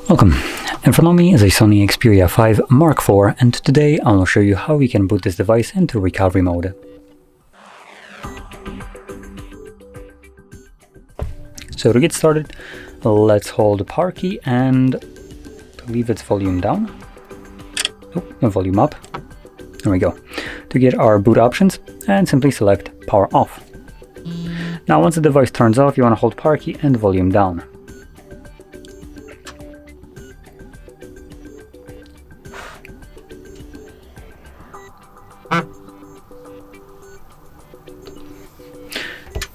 Welcome. In front of me is a SONY Xperia 5 Mark IV, and today I will show you how we can boot this device into recovery mode. So to get started, let's hold the power key and leave its volume down. And volume up. There we go. To get our boot options, and simply select power off. Now once the device turns off, you want to hold power key and volume down.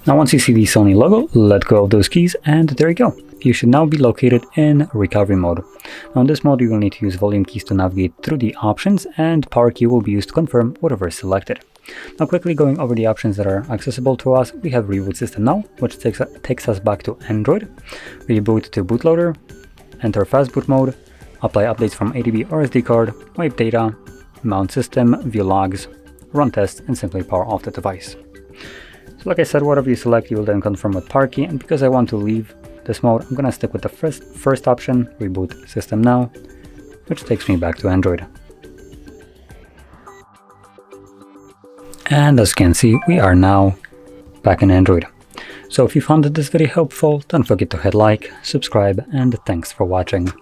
Now once you see the Sony logo, let go of those keys and there you go. You should now be located in recovery mode. Now in this mode you will need to use volume keys to navigate through the options, and power key will be used to confirm whatever is selected. Now quickly going over the options that are accessible to us, we have Reboot System Now, which takes us back to Android, Reboot to Bootloader, enter Fast Boot Mode, apply updates from ADB or SD card, wipe data, mount system, view logs, run tests, and simply power off the device. So like I said, whatever you select, you will then confirm with power key, and because I want to leave this mode, I'm gonna stick with the first option, Reboot System Now, which takes me back to Android. And as you can see, we are now back in Android. So if you found this video helpful, don't forget to hit like, subscribe, and thanks for watching.